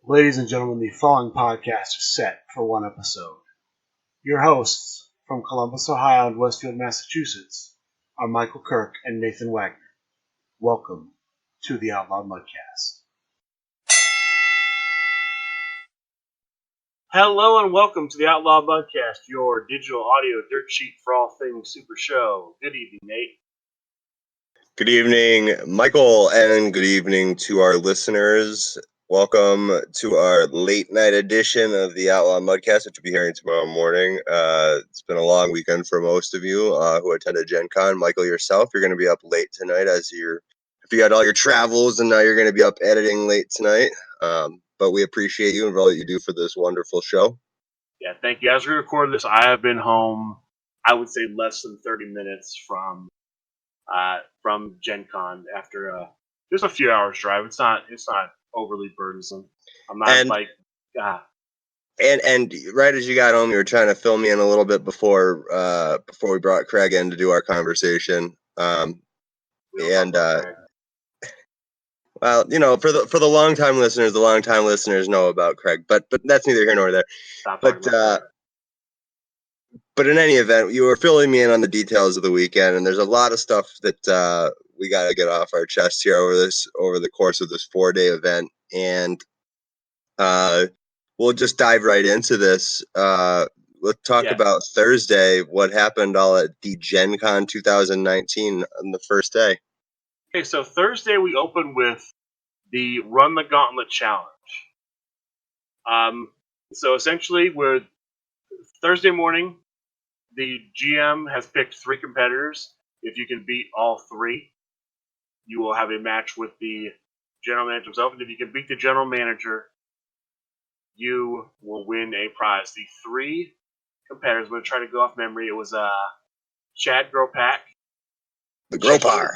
Ladies and gentlemen, the following podcast is set for one episode. Your hosts from Columbus, Ohio and Westfield, Massachusetts are Michael Kirk and Nathan Wagner. Welcome to the Outlaw Mudcast. Hello and welcome to the Outlaw Mudcast, your digital audio dirt sheet for all things Supershow. Good evening, Nate. Good evening, Michael, and good evening to our listeners. Welcome to our late night edition of the Outlaw Mudcast, which you'll be hearing tomorrow morning. It's been a long weekend for most of you who attended GenCon. Michael, yourself, you're going to be up late tonight if you had all your travels, and now you're going to be up editing late tonight. But we appreciate you and all that you do for this wonderful show. Yeah, thank you. As we record this, I have been home, I would say less than 30 minutes from GenCon after just a few hours drive. It's not overly burdensome. I'm not And right as you got home, you were trying to fill me in a little bit before we brought Craig in to do our conversation. Well, you know, for the long-time listeners, the long-time listeners know about Craig, but that's neither here nor there. But in any event, you were filling me in on the details of the weekend, and there's a lot of stuff that we got to get off our chest here over the course of this 4-day event, and we'll just dive right into this. Let's talk about Thursday. What happened all at the GenCon 2019 on the first day? Okay, so Thursday we opened with the Run the Gauntlet Challenge. So essentially, Thursday morning, the GM has picked 3 competitors. If you can beat all 3, you will have a match with the general manager himself. And if you can beat the general manager, you will win a prize. The 3 competitors, I'm going to try to go off memory. It was Chad Gropak. The Gropar.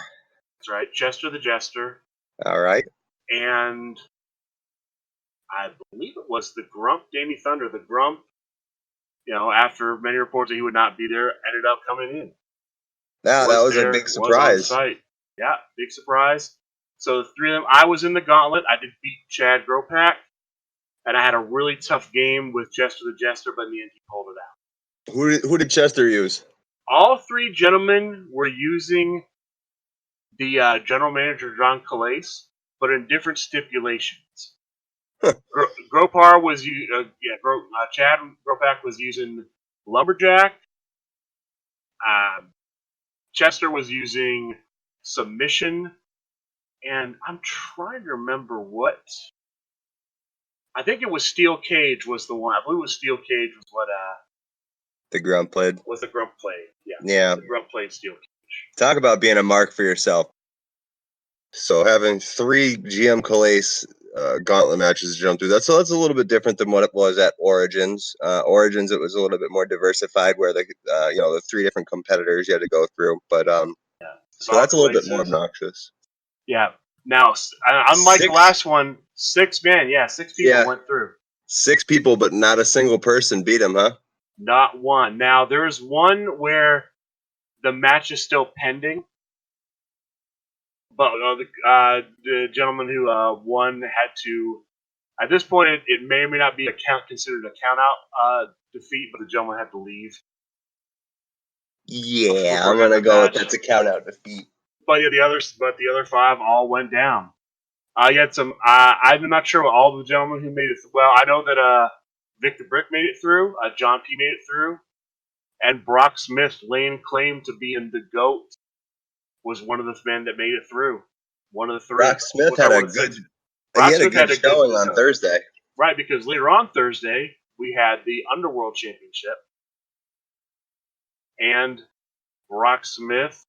That's right. Chester the Jester. All right. And I believe it was the Grump, Danny Thunder. The Grump, you know, after many reports that he would not be there, ended up coming in. Yeah, that was a big surprise. Yeah, big surprise. So the 3 of them, I was in the gauntlet. I did beat Chad Gropak. And I had a really tough game with Chester the Jester, but in the end he pulled it out. Who did Chester use? All 3 gentlemen were using the general manager, John Calais, but in different stipulations. Gropar was Chad Gropak was using Lumberjack. Chester was using Submission, and I'm trying to remember what. I think it was Steel Cage was the one. I believe it was Steel Cage was what the Grump played. Was the Grump played? Yeah. The Grump played Steel Cage. Talk about being a mark for yourself. So having 3 GM Calais gauntlet matches to jump through, that's a little bit different than what it was at Origins. Origins, it was a little bit more diversified, where the 3 different competitors you had to go through. But so that's a little bit more obnoxious. Yeah. Now, unlike the last one, 6 men. Yeah, 6 people went through. 6 people, but not a single person beat him, huh? Not one. Now, there's one where the match is still pending. But the gentleman who won had to. At this point, it may or may not be considered a count-out defeat, but the gentleman had to leave. Yeah, I'm gonna go with that's a count-out defeat. But yeah, the other 5 all went down. You had some. I'm not sure what all the gentlemen who made it. Well, I know that Victor Brick made it through. John P made it through, and Brock Smith, laying claim to being the GOAT, was one of the men that made it through. One of the 3. Brock Smith had a good showing on Thursday. Right, because later on Thursday, we had the Underworld Championship. And Brock Smith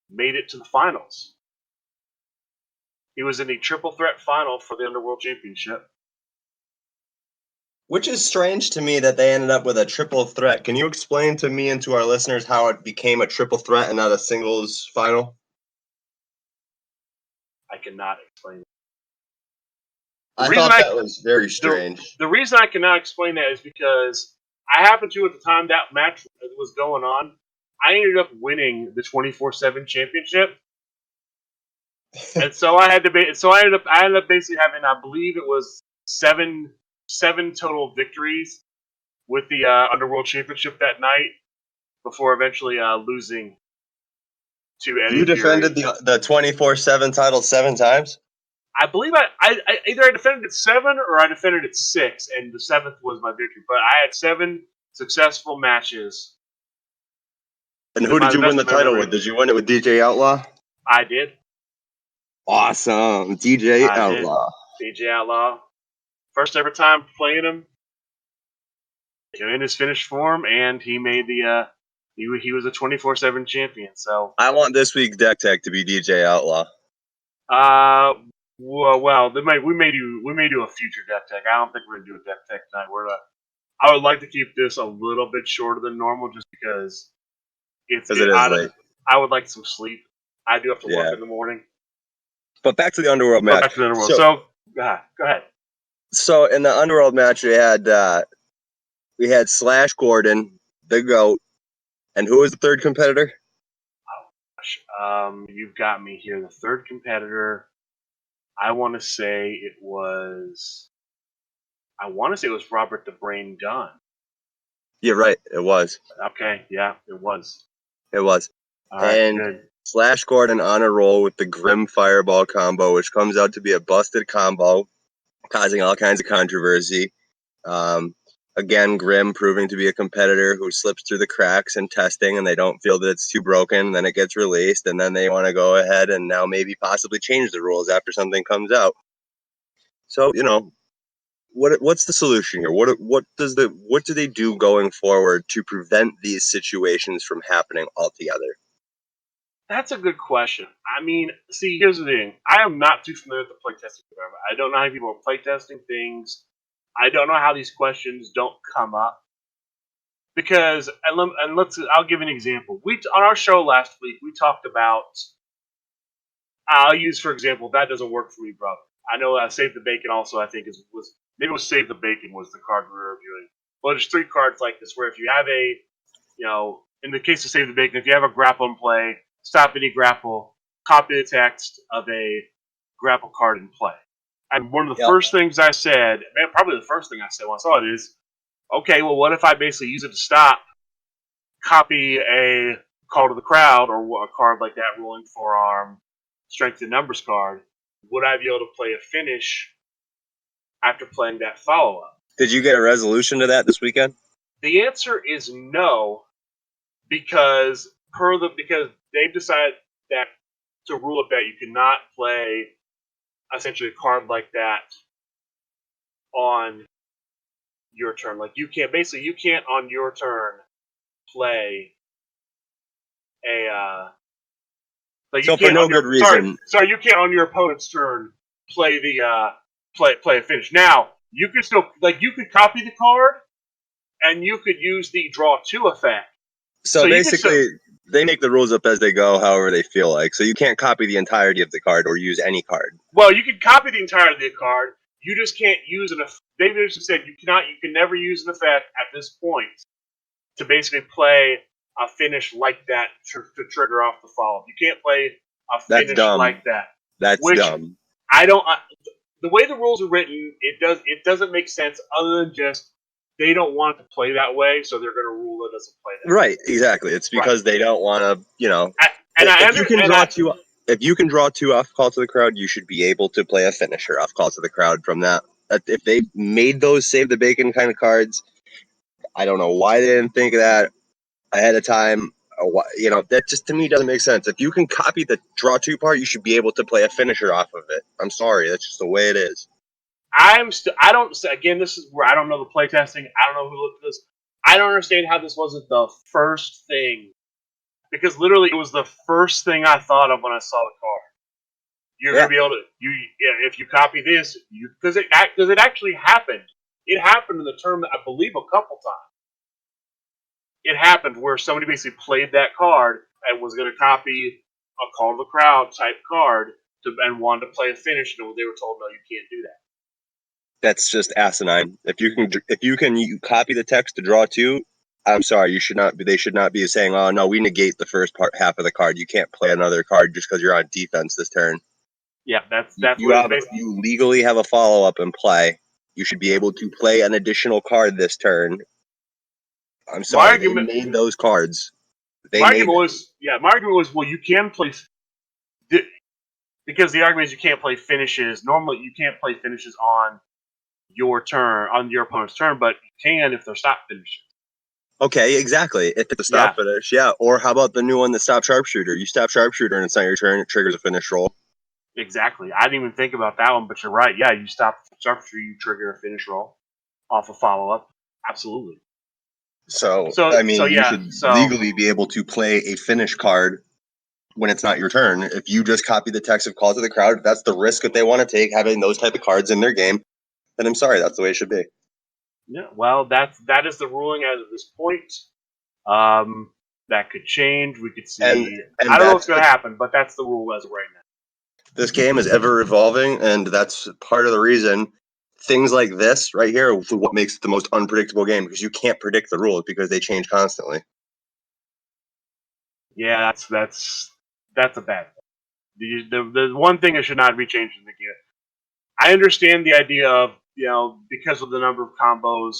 made it to the finals. He was in the triple threat final for the Underworld Championship. Which is strange to me that they ended up with a triple threat. Can you explain to me and to our listeners how it became a triple threat and not a singles final? I cannot explain it. I thought that was very strange. The reason I cannot explain that is because I happened to, at the time that match was going on, I ended up winning the 24/7 championship. And so I ended up basically having, I believe it was seven total victories with the Underworld Championship that night before eventually losing to Eddie You Fury. defended the 24/7 title 7 times? I believe I either I defended it 7 or I defended it 6, and the 7th was my victory. But I had 7 successful matches. And who did you win the title with? Did you win it with DJ Outlaw? I did. Awesome. DJ Outlaw. DJ Outlaw. First ever time playing him. In his finished form, and he made the he was a 24/7 champion. So I want this week's deck tech to be DJ Outlaw. Well, we may do a future deck tech. I don't think we're gonna do a deck tech tonight. I would like to keep this a little bit shorter than normal, just because it is late. I would like some sleep. I do have to work in the morning. But back to the Underworld match. Back to the Underworld. So go ahead. So in the Underworld match, we had Slash Gordon, the GOAT, and who was the third competitor? Oh gosh, you've got me here. The third competitor, I want to say it was Robert the Brain Dunn. You're right. It was. Okay, yeah, it was. It was. All right, and good. Slash Gordon on a roll with the Grim Fireball combo, which comes out to be a busted combo, causing all kinds of controversy. Again, Grim proving to be a competitor who slips through the cracks in testing, and they don't feel that it's too broken, and then it gets released, and then they want to go ahead and now maybe possibly change the rules after something comes out. So, what's the solution here? What do they do going forward to prevent these situations from happening altogether? That's a good question. I mean, see, here's the thing. I am not too familiar with the playtesting environment. I don't know how people are playtesting things. I don't know how these questions don't come up. Because, I'll give an example. On our show last week, we talked about, I'll use, for example, That Doesn't Work For Me, Brother. I know Save the Bacon also, I think, maybe it was Save the Bacon was the card we were reviewing. Well, there's 3 cards like this where if you have in the case of Save the Bacon, if you have a grapple in play, stop any grapple, copy the text of a grapple card in play. And one of the first things I said, probably the first thing I said when I saw it is, okay, well, what if I basically use it to stop, copy a Call to the Crowd or a card like that, Rolling Forearm, Strength in Numbers card? Would I be able to play a finish after playing that follow-up? Did you get a resolution to that this weekend? The answer is no, because they've decided that to rule it that you cannot play essentially a card like that on your turn. Like you can't on your turn play a so for no good reason. Sorry, you can't on your opponent's turn play play a finish. Now you could still you could copy the card and you could use the draw 2 effect. So basically, they make the rules up as they go, however they feel like. So you can't copy the entirety of the card or use any card. Well, you can copy the entirety of the card. You just can't use an effect. They just said you can never use an effect at this point to basically play a finish like that to trigger off the follow-up. You can't play a finish like that. That's dumb. I don't. The way the rules are written, it doesn't make sense other than just they don't want it to play that way, so they're going to rule it doesn't play that way. Right, exactly. It's because they don't want to, if you can draw 2 off Call to the Crowd, you should be able to play a finisher off Call to the Crowd from that. If they made those Save the Bacon kind of cards, I don't know why they didn't think of that ahead of time. That just to me doesn't make sense. If you can copy the draw 2 part, you should be able to play a finisher off of it. I'm sorry, that's just the way it is. Again, this is where I don't know the playtesting. I don't know who looked at this. I don't understand how this wasn't the first thing. Because literally it was the first thing I thought of when I saw the card. You're going to be able to, if you copy this, because it actually happened. It happened in the tournament, I believe, a couple times. It happened where somebody basically played that card and was going to copy a Call to the Crowd type card and wanted to play a finish, and they were told, no, you can't do that. That's just asinine. If you can copy the text to draw 2, I'm sorry, they should not be saying, oh no, we negate the first half of the card. You can't play another card just because you're on defense this turn. Yeah, that's you legally have a follow up in play. You should be able to play an additional card this turn. I'm My sorry, argument, they made those cards. They my made argument them. was, my argument was, well, you can play, because the argument is you can't play finishes. Normally, you can't play finishes on your turn, on your opponent's turn, but you can if they're stop finishes. Okay, exactly. If it's a stop finish, yeah. Or how about the new one, the stop sharpshooter? You stop sharpshooter and it's not your turn, it triggers a finish roll. Exactly. I didn't even think about that one, but you're right. Yeah, you stop sharpshooter, you trigger a finish roll off a follow-up. Absolutely. So I mean, you should So legally be able to play a finish card when it's not your turn. If you just copy the text of Call to the Crowd, if that's the risk that they want to take, having those type of cards in their game, then I'm sorry, that's the way it should be. yeah, well, that is the ruling as of this point. That could change. We could see. And I don't know what's that's going to happen, but that's the rule as of right now. this game is ever evolving, and that's part of the reason things like this right here are what makes it the most unpredictable game, because you can't predict the rules because they change constantly. Yeah, that's a bad thing. The one thing that should not be changed in the game. I understand the idea of, because of the number of combos,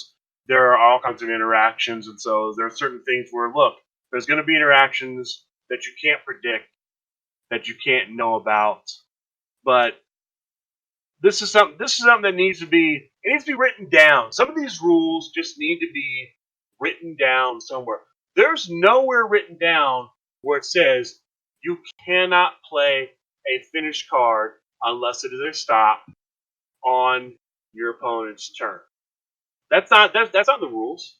there are all kinds of interactions, and so there are certain things where, look, there's going to be interactions that you can't predict, that you can't know about, but this is something that needs to be written down. Some of these rules just need to be written down somewhere. There's nowhere written down where it says you cannot play a finish card unless it is a stop on your opponent's turn. That's not the rules.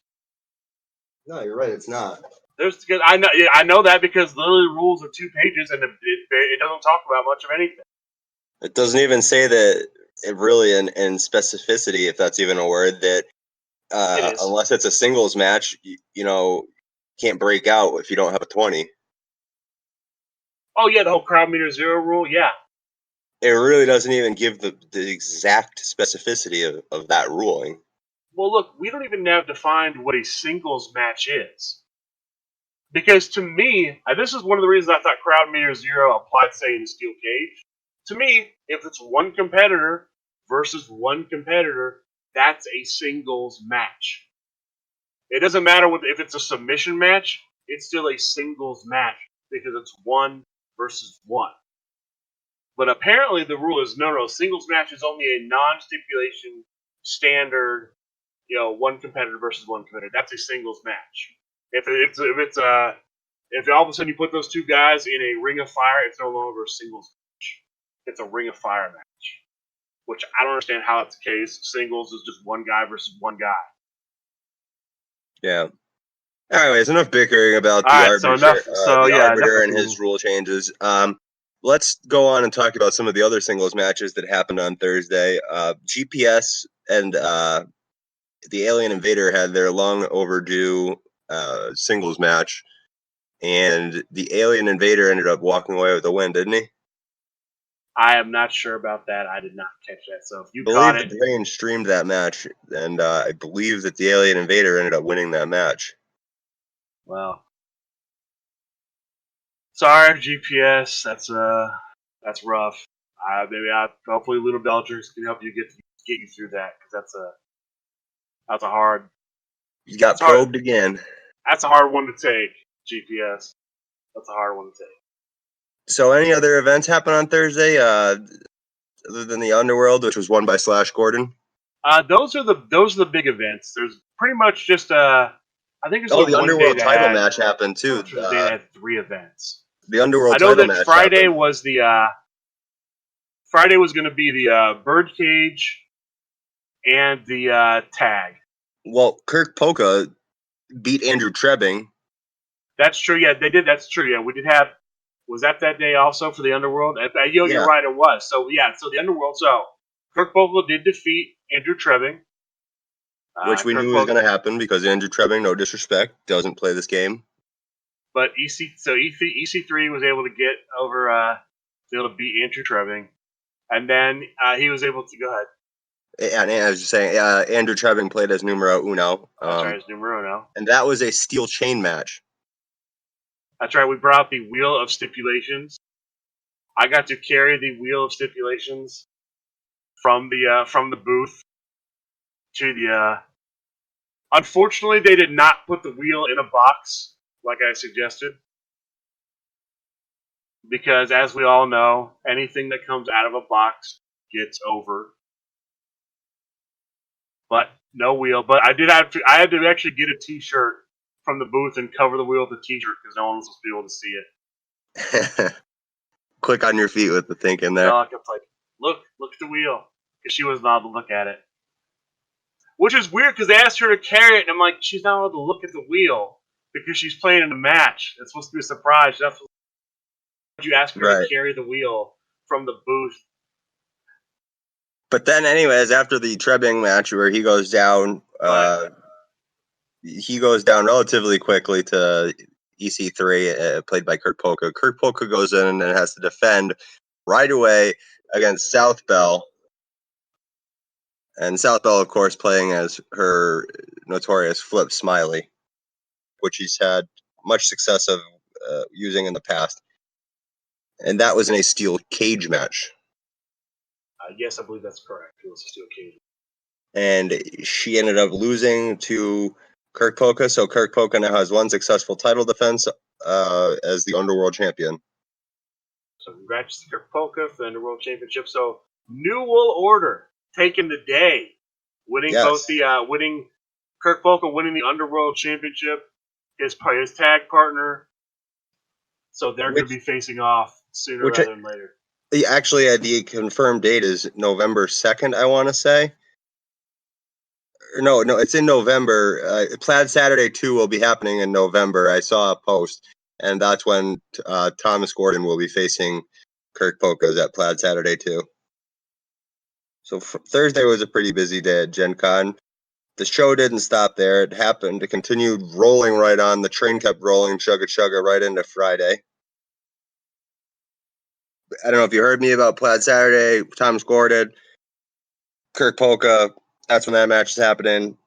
No, you're right. It's not. I know that because literally the rules are 2 pages and it doesn't talk about much of anything. It doesn't even say that it really in specificity, if that's even a word, that unless it's a singles match, can't break out if you don't have a 20. Oh yeah, the whole crowd meter 0 rule. Yeah, it really doesn't even give the exact specificity of that ruling. Well, look, we don't even have defined what a singles match is. Because to me, this is one of the reasons I thought crowd meter 0 applied, say, in a steel cage. To me, if it's one competitor versus one competitor, that's a singles match. It doesn't matter if it's a submission match, it's still a singles match because it's 1 versus 1. But apparently the rule is no, singles match is only a non-stipulation standard, one competitor versus one competitor. That's a singles match. If all of a sudden you put those 2 guys in a ring of fire, it's no longer a singles match. It's a ring of fire match. Which I don't understand how that's the case. Singles is just one guy versus one guy. Yeah. Anyways, enough bickering about the arbiter and his rule changes. Let's go on and talk about some of the other singles matches that happened on Thursday. GPS and the Alien Invader had their long overdue singles match, and the Alien Invader ended up walking away with the win, didn't he? I am not sure about that. I did not catch that. So if you caught it, the Brain streamed that match, and I believe that the Alien Invader ended up winning that match. Well, sorry, GPS. That's rough. Hopefully Little Belchers can help you get you through that, because that's a hard. You got probed again. That's a hard one to take, GPS. That's a hard one to take. So, any other events happen on Thursday other than the Underworld, which was won by Slash Gordon? Those are the big events. There's pretty much just I think it's the Underworld title match happened too. They had 3 events. The Underworld title match. Friday was Friday was going to be the Birdcage and the tag. Well, Kirk Polka beat Andrew Trebbing. That's true. Yeah, they did. That's true. Yeah, we did have. Was that day also for the Underworld? You're right. It was. So so the Underworld. So Kirk Polka did defeat Andrew Trebbing, which we knew was going to happen because Andrew Trebbing, no disrespect, doesn't play this game. But EC3 was able to get over, able to beat Andrew Trebbing, and then he was able to go ahead. And I was just saying, Andrew Trebbing played as numero uno. That's right, as numero uno. And that was a steel chain match. That's right. We brought out the Wheel of Stipulations. I got to carry the Wheel of Stipulations from the booth to the. Unfortunately, they did not put the wheel in a box like I suggested, because as we all know, anything that comes out of a box gets over. But no wheel. But I had to actually get a T-shirt from the booth and cover the wheel with a T-shirt because no one was supposed to be able to see it. Quick on your feet with the thinking there. So I kept like, look at the wheel, because she wasn't allowed to look at it. Which is weird because they asked her to carry it, and I'm like, she's not allowed to look at the wheel because she's playing in a match. It's supposed to be a surprise. That's what you ask her to carry the wheel from the booth. But then, anyways, after the Trebing match where he goes down, relatively quickly to EC3, played by Kurt Polka. Kurt Polka goes in and has to defend right away against South Bell. And South Bell, of course, playing as her notorious Flip Smiley, which he's had much success of using in the past. And that was in a steel cage match. Yes, I believe that's correct. It was a steel cage. And she ended up losing to Kirk Polka. So Kirk Polka now has one successful title defense as the Underworld Champion. So congrats to Kirk Polka for the Underworld Championship. So New World Order taking the day, winning both the winning Kirk Polka winning the Underworld Championship, his tag partner. So they're going to be facing off sooner rather than later. Actually, the confirmed date is November 2nd, I want to say. No, it's in November. Plaid Saturday 2 will be happening in November. I saw a post, and that's when Thomas Gordon will be facing Kirk Polkas at Plaid Saturday 2. So Thursday was a pretty busy day at GenCon. The show didn't stop there. It happened. It continued rolling right on. The train kept rolling, chugga right into Friday. I don't know if you heard me about Plaid Saturday, Thomas Gordon, Kirk Polka. That's when that match is happening.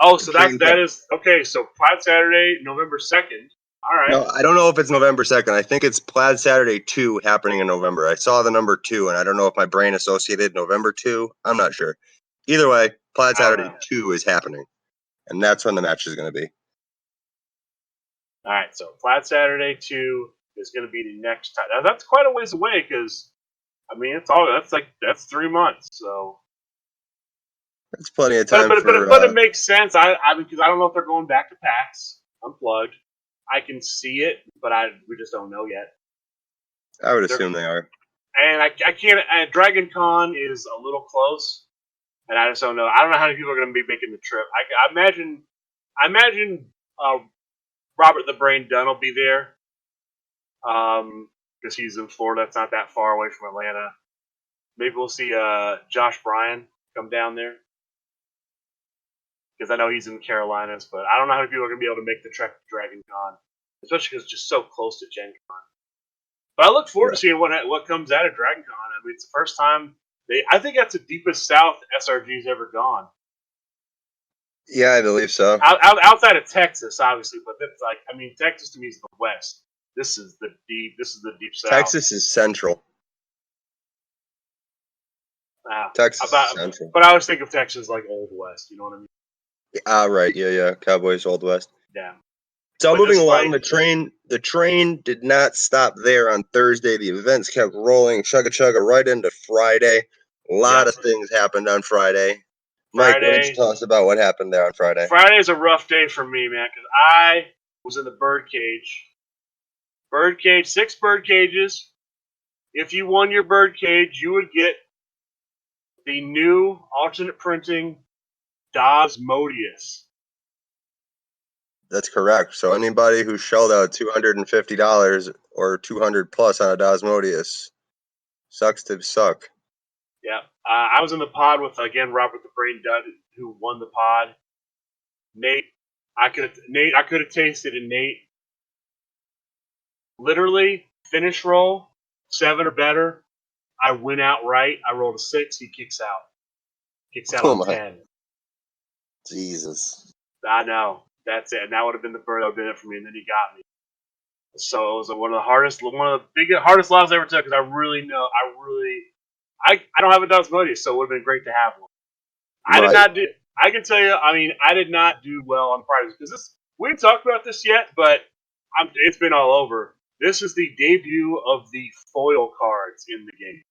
Oh, so that is okay. So Plaid Saturday, November 2nd. All right. No, I don't know if it's November 2nd. I think it's Plaid Saturday 2 happening in November. I saw the number 2, and I don't know if my brain associated November 2. I'm not sure. Either way, Plaid Saturday 2 is happening, and that's when the match is going to be. All right, so Plaid Saturday 2 is going to be the next time. Now, that's quite a ways away because, I mean, that's 3 months. So that's plenty of time. But it makes sense. Because I don't know if they're going back to PAX Unplugged. I can see it, but we just don't know yet. I would assume they are. And I can't. Dragon Con is a little close, and I just don't know. I don't know how many people are going to be making the trip. I imagine. Robert the Brain Dunn will be there because he's in Florida. It's not that far away from Atlanta. Maybe we'll see Josh Bryan come down there because I know he's in the Carolinas, but I don't know how many people are going to be able to make the trek to Dragon Con, especially because it's just so close to Gen Con. But I look forward to seeing what comes out of Dragon Con. I mean, it's the first time I think that's the deepest south SRG's ever gone. Yeah, I believe so. Outside of Texas, obviously, but that's like, I mean, Texas to me is the West. This is the deep South. Texas is central. Texas is central. But I always think of Texas like Old West. You know what I mean? Right. Yeah. Cowboys Old West. Yeah. So moving along, the train did not stop there on Thursday. The events kept rolling, chugga right into Friday. A lot of things happened on Friday. Mike, why don't you tell us about what happened there on Friday? Friday is a rough day for me, man, because I was in the birdcage. 6 bird cages. If you won your birdcage, you would get the new alternate printing Dasmodius. That's correct. So anybody who shelled out $250 or $200 plus on a Dasmodius sucks to suck. Yeah, I was in the pod with again Robert the Brain Dunn, who won the pod. Nate, I could have tasted it. Nate, literally finish roll 7 or better. I win outright. I rolled a 6. He kicks out. On 10. Jesus. I know. That's it. And that would have been the bird that would have been it for me. And then he got me. So it was one of the hardest losses I ever took because I don't have a Dasmodius, so it would have been great to have one. I did not do. I can tell you, I mean, I did not do well on prizes because we didn't talk about this yet, but it's been all over. This is the debut of the foil cards in the game.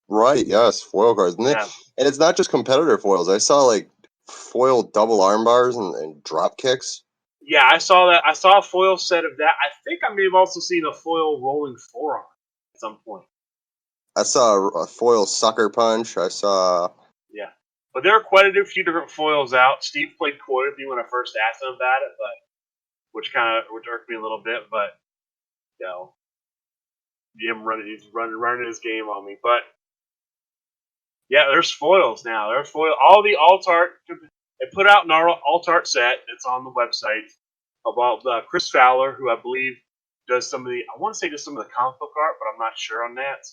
Right, yes, foil cards. And it's not just competitor foils. I saw like foil double arm bars and drop kicks. Yeah, I saw that. I saw a foil set of that. I think I may have also seen a foil rolling forearm at some point. I saw a foil sucker punch. I saw... Yeah. But there are quite a few different foils out. Steve played coy with me when I first asked him about it, but which irked me a little bit, but you know, he's running his game on me. But yeah, there's foils now. There's foil. All the alt art. They put out an alt art set. It's on the website about Chris Fowler, who I believe does some of the. I want to say does some of the comic book art, but I'm not sure on that.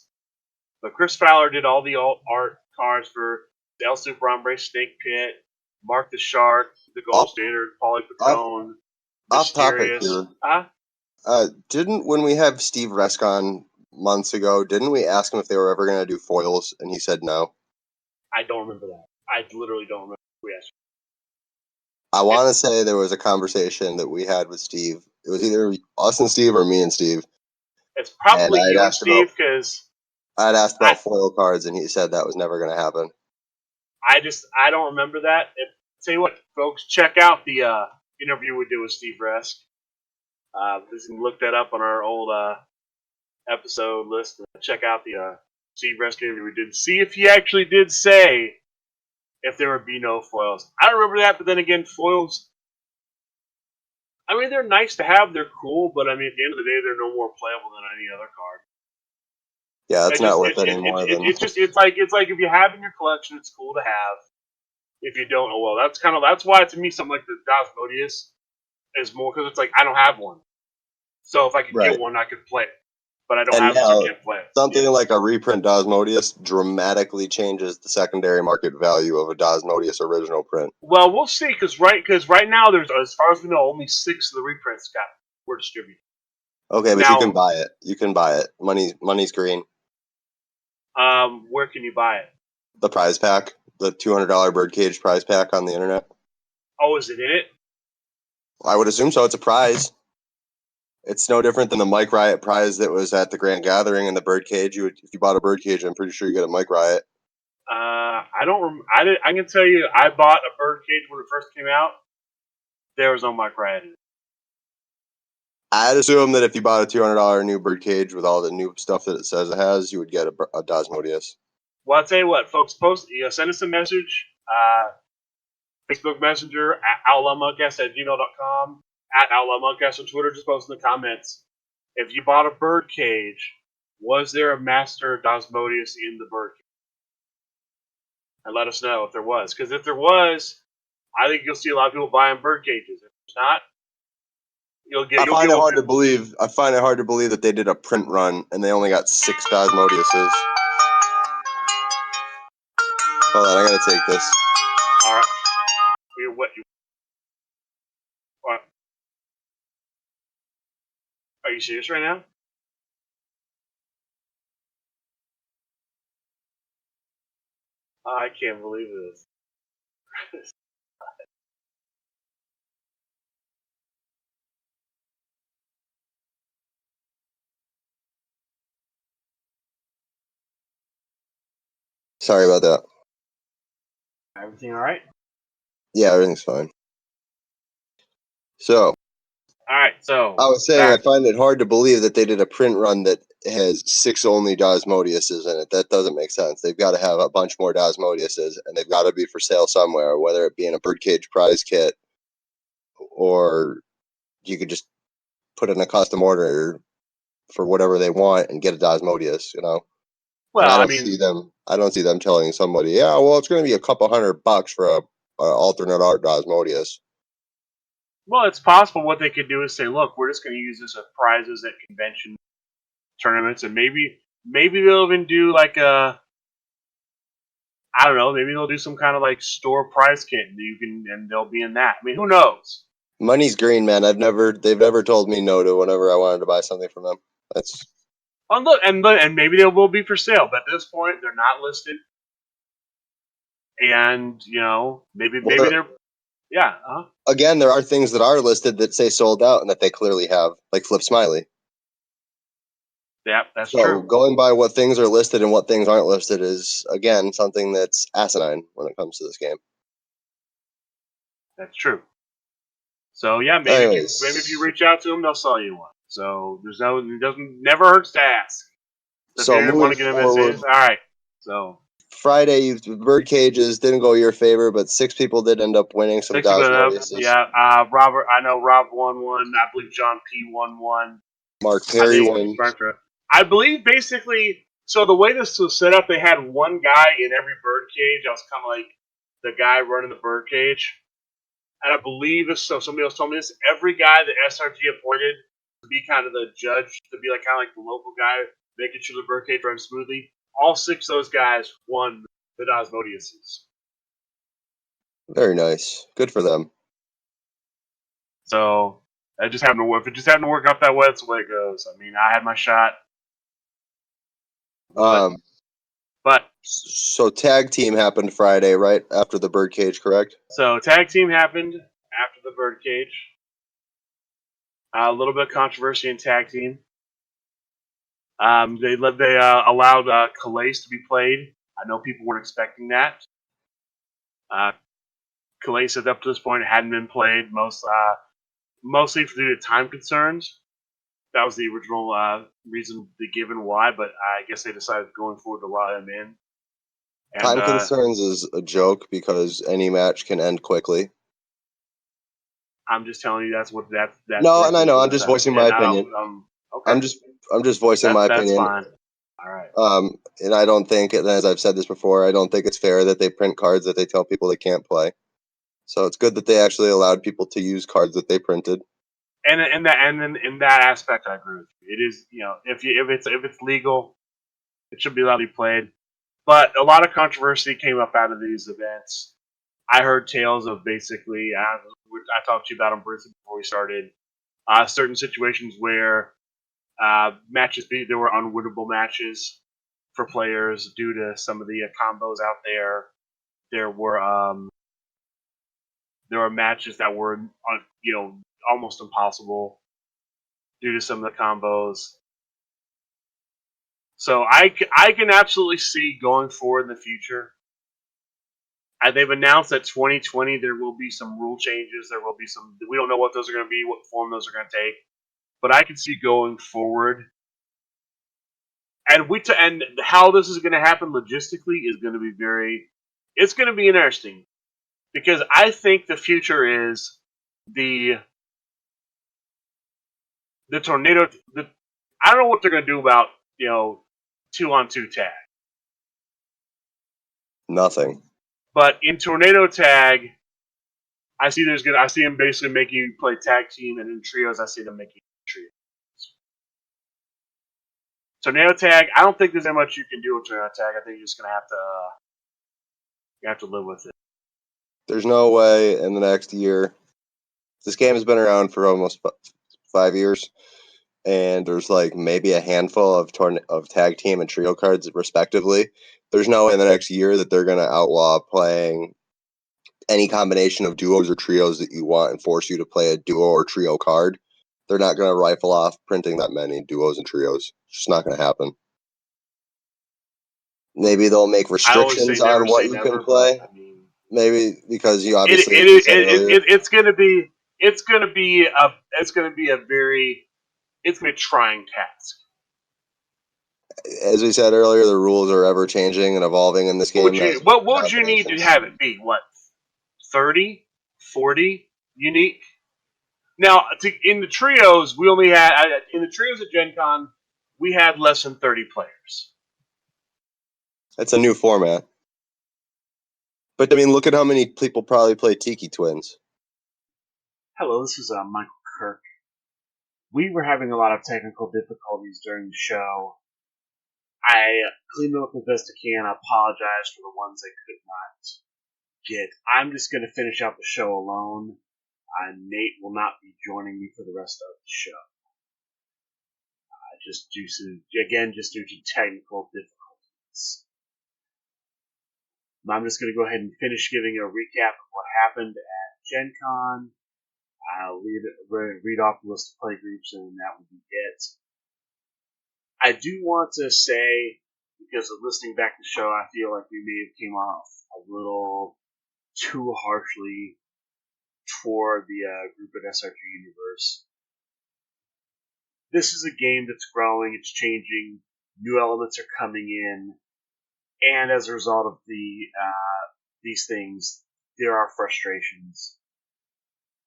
But Chris Fowler did all the alt art cards for El Super Hombre, Snake Pit, Mark the Shark, the Gold Standard, Paulie Pacone, Mysterious. Off topic here. Didn't, when we have Steve Rescon months ago, didn't we ask him if they were ever going to do foils, and he said no? I don't remember that. I literally don't remember who we asked. I want to say there was a conversation that we had with Steve. It was either us and Steve or me and Steve. It's probably you and Steve, because I'd asked about foil cards, and he said that was never going to happen. I don't remember that. Tell you what, folks, check out the interview we did with Steve Resk. You can look that up on our old episode list. Check out the Steve Resk interview we did. See if he actually did say if there would be no foils. I don't remember that, but then again, foils, I mean, they're nice to have. They're cool, but I mean, at the end of the day, they're no more playable than any other card. Yeah, it's not worth any more than... It's like if you have in your collection, it's cool to have. If you don't, oh well. That's why to me something like the Dasmodius is more, because it's like I don't have one. So if I could get one, I could play it. But I don't have it, so I can't play it. Something like a reprint Dasmodius dramatically changes the secondary market value of a Dasmodius original print. Well, we'll see, because right now there's, as far as we know, only 6 of the reprints were distributed. Okay, but now, you can buy it. You can buy it. Money's green. Where can you buy it? The prize pack, the $200 Birdcage prize pack on the internet. Oh, is it in it? I would assume so. It's a prize. It's no different than the Mike Riot prize that was at the Grand Gathering and the Birdcage. If you bought a Birdcage, I'm pretty sure you get a Mike Riot. I can tell you, I bought a Birdcage when it first came out. There was no Mike Riot in it. I'd assume that if you bought a $200 new Birdcage with all the new stuff that it says it has, you would get a Dasmodius. Well, I'll tell you what, folks. Send us a message. Facebook Messenger at outlawmudcast@gmail.com, at Outlaw Mudcast on Twitter. Just post in the comments. If you bought a Birdcage, was there a Master Dasmodius in the Birdcage? And let us know if there was. Because if there was, I think you'll see a lot of people buying Birdcages. If there's not, I find it hard to believe that they did a print run and they only got 6 Dasmodiuses. Hold on, I gotta take this. All right. What? Are you serious right now? I can't believe this. Sorry about that. Everything all right? Yeah, everything's fine. So. All right, so. I was saying I find it hard to believe that they did a print run that has 6 only Dasmodiuses in it. That doesn't make sense. They've got to have a bunch more Dasmodiuses, and they've got to be for sale somewhere, whether it be in a Birdcage prize kit or you could just put in a custom order for whatever they want and get a Dasmodius, you know? Well, I don't see them telling somebody, yeah, well, it's going to be a couple $100 for a alternate art Dasmodius. Well, it's possible what they could do is say, look, we're just going to use this as prizes at convention tournaments, and maybe they'll even do like I don't know, maybe they'll do some kind of like store prize kit and they'll be in that. I mean, who knows? Money's green, man. They've never told me no to whenever I wanted to buy something from them. That's... and maybe they will be for sale, but at this point they're not listed. and maybe Well, they're yeah. again, there are things that are listed that say sold out and that they clearly have, like Flip Smiley. Yeah, that's So true. going by what things are listed and what things aren't listed is, again, something that's asinine when it comes to this game. That's true. So yeah, maybe if you Anyways, reach out to them, they'll sell you one. So never hurts to ask. So if so you want moving to get them as forward, is, all right. So Friday, the bird cages didn't go your favor, but 6 people did end up winning some 60 but Gosmodiuses. yeah. Robert, I know Rob won one. I believe John P won one. Mark I Perry think won. I believe basically. So the way this was set up, they had one guy in every bird cage. I was kind of like the guy running the bird cage. And I believe this. So somebody else told me this. Every guy that SRG appointed to be kind of the judge, to be kind of like the local guy, making sure the bird cage runs smoothly. All 6 of those guys won the Osmodiuses. Very nice. Good for them. So it just happened to work. If it just happened to work out that way, that's the way it goes. I mean, I had my shot. But So tag team happened Friday, right after the birdcage, correct? so tag team happened after the birdcage. A little bit of controversy in tag team. They allowed Calais to be played. I know people weren't expecting that. Calais up to this point hadn't been played mostly due to time concerns. That was the original reason given why, but I guess they decided going forward to allow him in. And Time concerns is a joke because any match can end quickly. I'm just telling you that's what that's No, and I know I'm just voicing my opinion. Okay. I'm just voicing my That's opinion. fine. All right. And I don't think, and as I've said this before, I don't think it's fair that they print cards that they tell people they can't play. So it's good that they actually allowed people to use cards that they printed. And in that aspect, I agree with you. It is if it's legal, it should be allowed to be played. But a lot of controversy came up out of these events. I heard tales of basically I talked to you about them briefly before we started. Certain situations where there were unwinnable matches for players due to some of the combos out there. There were matches that were almost impossible due to some of the combos. So I can absolutely see going forward in the future. They've announced that 2020 there will be some rule changes. There will be some. We don't know what those are going to be, what form those are going to take, but I can see going forward. And how this is going to happen logistically is going to be it's going to be interesting because I think the future is the tornado. I don't know what they're going to do about 2-on-2 tag, Nothing. but in tornado tag, I see them basically making you play tag team, and in trios, I see them making trios. Tornado tag, I don't think there's that much you can do with tornado tag. I think you're just gonna have to live with it. There's no way in the next year. This game has been around for almost 5 years, and there's like maybe a handful of tag team and trio cards respectively. There's no way in the next year that they're gonna outlaw playing any combination of duos or trios that you want and force you to play a duo or trio card. They're not going to rifle off printing that many duos and trios. It's just not going to happen. Maybe they'll make restrictions on what you can play. I mean, maybe because you obviously, as you said earlier, it's gonna be a very trying task. As we said earlier, the rules are ever changing and evolving in this game. What would you need to have it be? What, 30, 40 unique? Now, in the trios, we only had in the trios at GenCon, we had less than 30 players. It's a new format. But I mean, look at how many people probably play Tiki Twins. Hello, this is Michael Kirk. We were having a lot of technical difficulties during the show. I cleaned them up as best I can. I apologize for the ones I could not get. I'm just going to finish out the show alone. Nate will not be joining me for the rest of the show. Just due to technical difficulties. I'm just going to go ahead and finish giving a recap of what happened at GenCon. I'll read off the list of play groups, and that will be it. I do want to say, because of listening back to the show, I feel like we may have came off a little too harshly toward the group at SRG Universe. This is a game that's growing, it's changing, new elements are coming in, and as a result of these things, there are frustrations.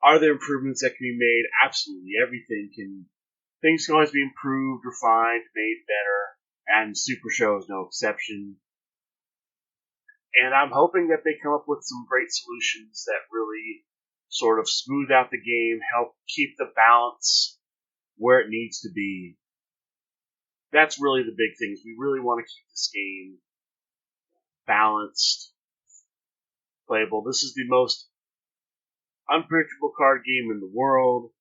Are there improvements that can be made? Absolutely. Things can always be improved, refined, made better, and Supershow is no exception. And I'm hoping that they come up with some great solutions that really sort of smooth out the game, help keep the balance where it needs to be. That's really the big thing. We really want to keep this game balanced, playable. This is the most unpredictable card game in the world,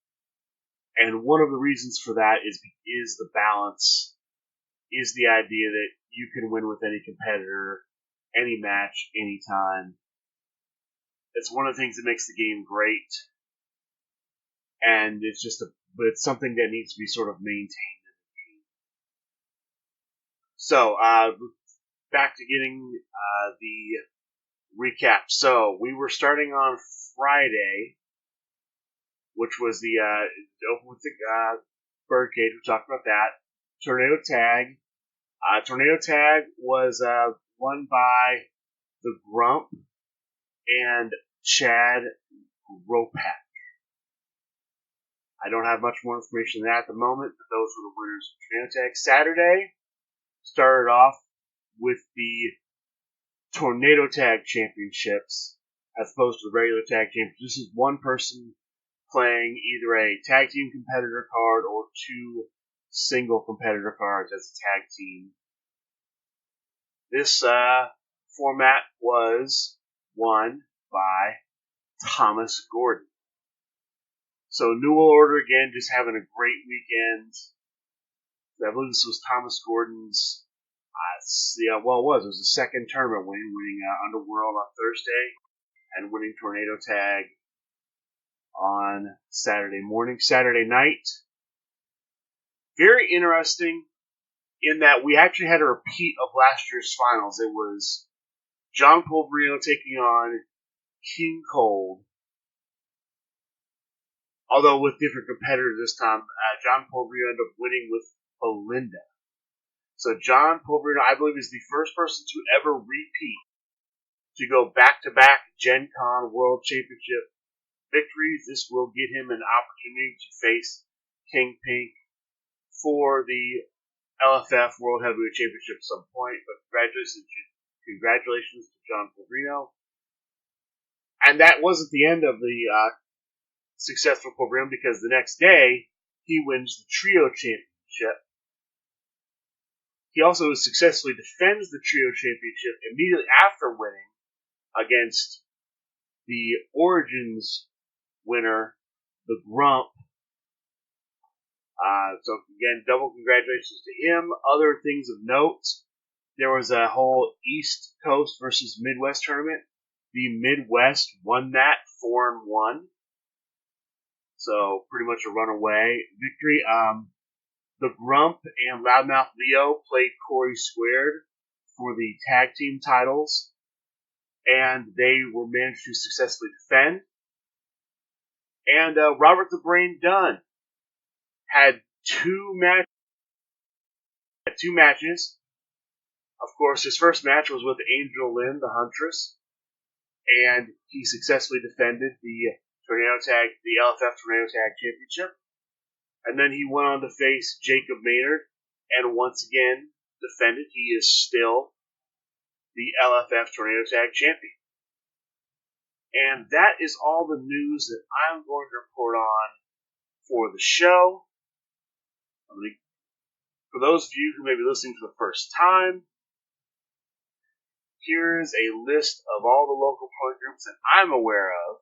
and one of the reasons for that is the balance, is the idea that you can win with any competitor, any match, anytime. It's one of the things that makes the game great, and but it's something that needs to be sort of maintained in the game. So, back to getting the recap. So, we were starting on Friday, which was the open with the birdcage. We talked about that. Tornado Tag. Tornado Tag was won by the Grump and Chad Ropak. I don't have much more information than that at the moment, but those were the winners of Tornado Tag. Saturday started off with the Tornado Tag Championships as opposed to the regular tag championships. This is one person playing either a tag team competitor card or two single competitor cards as a tag team. This format was won by Thomas Gordon. So New World Order again, just having a great weekend. I believe this was Thomas Gordon's, it was the second tournament win, winning Underworld on Thursday and winning Tornado Tag on Saturday night. Very interesting in that we actually had a repeat of last year's finals. It was John Polverino taking on King Cold. Although with different competitors this time, John Polverino ended up winning with Belinda. So John Polverino, I believe, is the first person to ever repeat, to go back-to-back GenCon World Championship victories. This will get him an opportunity to face King Pink for the LFF World Heavyweight Championship at some point. But congratulations to John Polverino. And that wasn't the end of the successful program, because the next day he wins the Trio Championship. He also successfully defends the Trio Championship immediately after winning against the Origins winner, the Grump. So again, double congratulations to him. Other things of note, there was a whole East Coast versus Midwest tournament. The Midwest won that 4-1. So pretty much a runaway victory. The Grump and Loudmouth Leo played Corey Squared for the tag team titles, and they were managed to successfully defend. And Robert the Brain Dunn had two matches. Of course, his first match was with Angel Lynn, the Huntress, and he successfully defended the LFF Tornado Tag Championship. And then he went on to face Jacob Maynard, and once again defended. He is still the LFF Tornado Tag Champion. And that is all the news that I'm going to report on for the show. For those of you who may be listening for the first time, here's a list of all the local play groups that I'm aware of.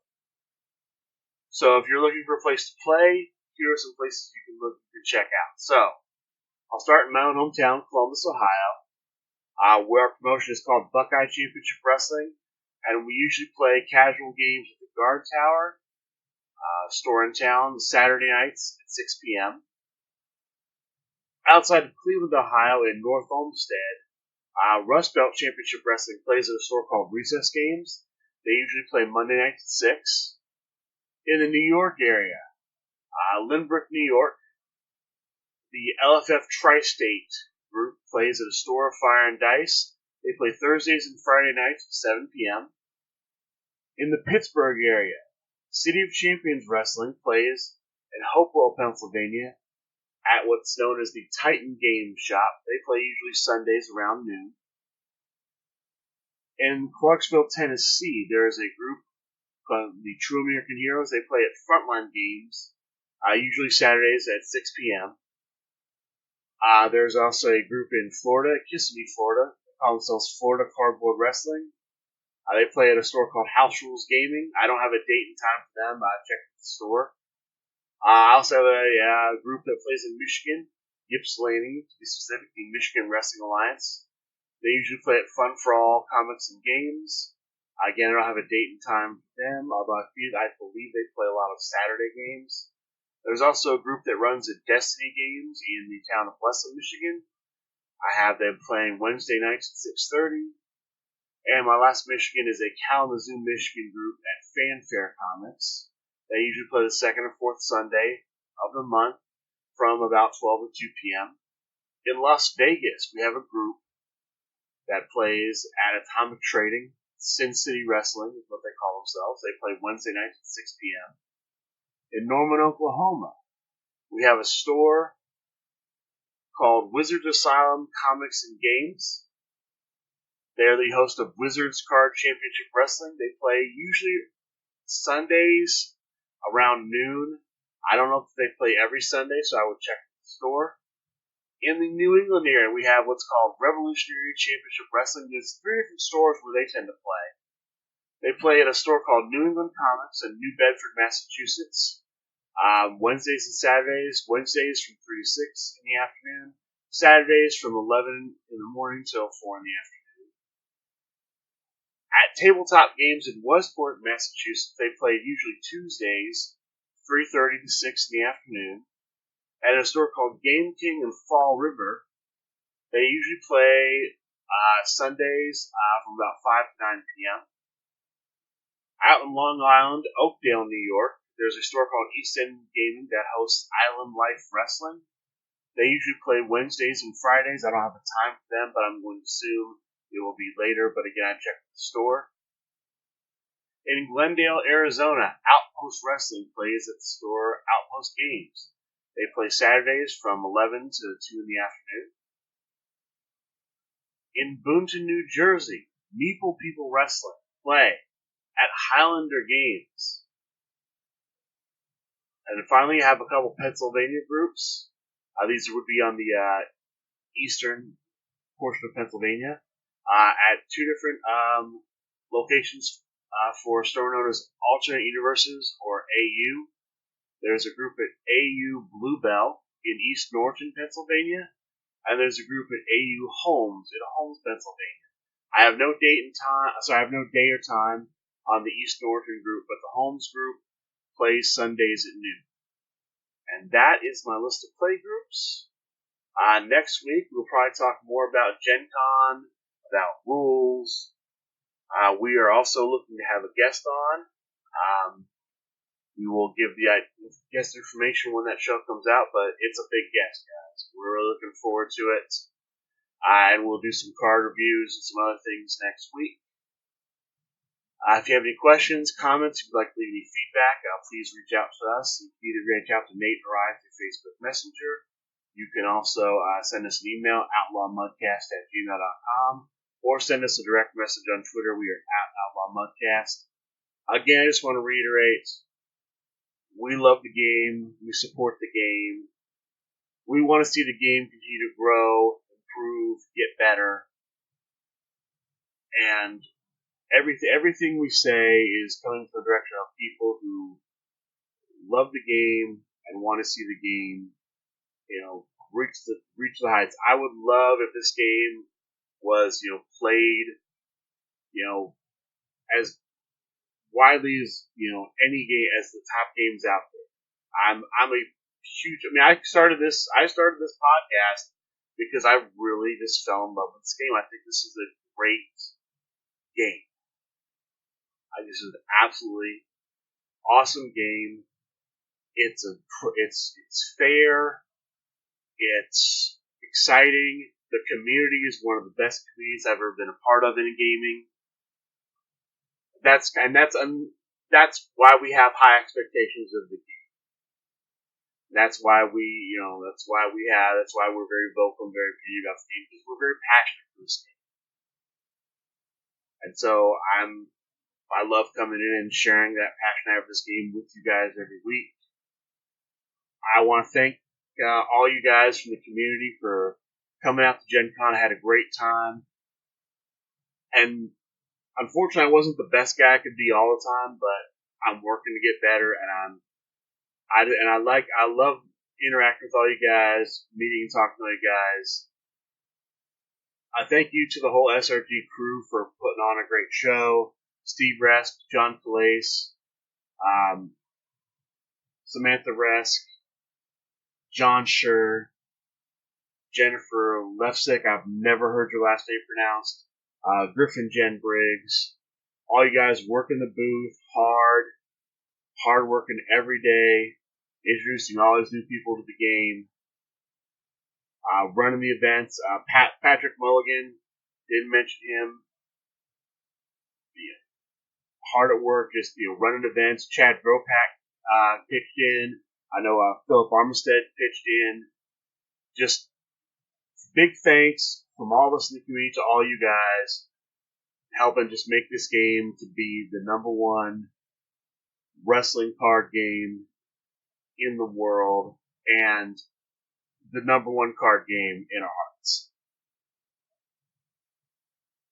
So if you're looking for a place to play, here are some places you can check out. So, I'll start in my own hometown, Columbus, Ohio. Where our promotion is called Buckeye Championship Wrestling, and we usually play casual games at the Guard Tower, store in town, Saturday nights at 6 p.m. Outside of Cleveland, Ohio, in North Olmsted, Rust Belt Championship Wrestling plays at a store called Recess Games. They usually play Monday nights at 6. In the New York area, Lynbrook, New York, the LFF Tri-State group plays at a store of Fire and Dice. They play Thursdays and Friday nights at 7 p.m. In the Pittsburgh area, City of Champions Wrestling plays in Hopewell, Pennsylvania, at what's known as the Titan Game Shop. They play usually Sundays around noon. In Clarksville, Tennessee, there is a group called the True American Heroes. They play at Frontline Games, usually Saturdays at 6 p.m. There's also a group in Florida, Kissimmee, Florida. They call themselves Florida Cardboard Wrestling. They play at a store called House Rules Gaming. I don't have a date and time for them. I checked the store. I also have a group that plays in Michigan, Ypsilanti, to be specific, the Michigan Wrestling Alliance. They usually play at Fun for All Comics and Games. Again, I don't have a date and time for them, although I believe they play a lot of Saturday games. There's also a group that runs at Destiny Games in the town of Westland, Michigan. I have them playing Wednesday nights at 6:30. And my last Michigan is a Kalamazoo, Michigan group at Fanfare Comics. They usually play the second or fourth Sunday of the month from about 12 to 2 p.m. In Las Vegas, we have a group that plays at Atomic Trading. Sin City Wrestling is what they call themselves. They play Wednesday nights at 6 p.m. In Norman, Oklahoma, we have a store called Wizards Asylum Comics and Games. They are the host of Wizards Card Championship Wrestling. They play usually Sundays around noon. I don't know if they play every Sunday, so I would check the store. In the New England area, we have what's called Revolutionary Championship Wrestling. There's 3 different stores where they tend to play. They play at a store called New England Comics in New Bedford, Massachusetts. Wednesdays and Saturdays. Wednesdays from 3 to 6 in the afternoon. Saturdays from 11 in the morning till 4 in the afternoon. At Tabletop Games in Westport, Massachusetts, they play usually Tuesdays, 3:30 to 6 in the afternoon. At a store called Game King in Fall River, they usually play Sundays from about 5 to 9 p.m. Out in Long Island, Oakdale, New York, there's a store called East End Gaming that hosts Island Life Wrestling. They usually play Wednesdays and Fridays. I don't have a time for them, but I'm going to assume it will be later, but again, I checked the store. In Glendale, Arizona, Outpost Wrestling plays at the store Outpost Games. They play Saturdays from 11 to 2 in the afternoon. In Boonton, New Jersey, Meeple People Wrestling play at Highlander Games. And then finally, you have a couple Pennsylvania groups. These would be on the eastern portion of Pennsylvania. At 2 different locations for a store known as Alternate Universes, or AU. There's a group at AU Bluebell in East Norton, Pennsylvania, and there's a group at AU Holmes in Holmes, Pennsylvania. I have no date and time, so I have no day or time on the East Norton group, but the Holmes group plays Sundays at noon. And that is my list of play groups. Next week, we'll probably talk more about GenCon, about rules. We are also looking to have a guest on. We will give the guest information when that show comes out, but it's a big guest, guys. We're really looking forward to it. And we'll do some card reviews and some other things next week. If you have any questions, comments, if you'd like to leave any feedback, please reach out to us. You can either reach out to Nate or I through Facebook Messenger. You can also send us an email, outlawmudcast@gmail.com, or send us a direct message on Twitter. We are at Outlaw Mudcast. Again, I just want to reiterate, we love the game. We support the game. We want to see the game continue to grow, improve, get better. And everything we say is coming from the direction of people who love the game and want to see the game, reach the heights. I would love if this game was, played, as widely as, any game, as the top games out there. I'm a huge, I started this podcast because I really just fell in love with this game. I think this is a great game. This is an absolutely awesome game. It's fair. It's exciting. The community is one of the best communities I've ever been a part of in gaming. That's why we have high expectations of the game. That's why we're very vocal and very opinionated about the game, because we're very passionate for this game. And so I love coming in and sharing that passion I have for this game with you guys every week. I want to thank all you guys from the community for coming out to GenCon. I had a great time. And unfortunately, I wasn't the best guy I could be all the time, but I'm working to get better, and I love interacting with all you guys, meeting and talking to all you guys. I thank you to the whole SRG crew for putting on a great show. Steve Resk, John Calais, Samantha Resk, John Schur, Jennifer Lefsick, I've never heard your last name pronounced, Griffin Jen Briggs, all you guys working the booth, hard working every day, introducing all these new people to the game, running the events. Patrick Mulligan, didn't mention him. Hard at work, just running events. Chad Gropak pitched in. I know Philip Armistead pitched in. Just big thanks from all of us in the community to all you guys helping just make this game to be the #1 wrestling card game in the world and the #1 card game in our hearts.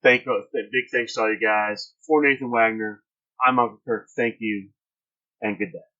Big thanks to all you guys. For Nathan Wagner, I'm Uncle Kirk. Thank you, and good day.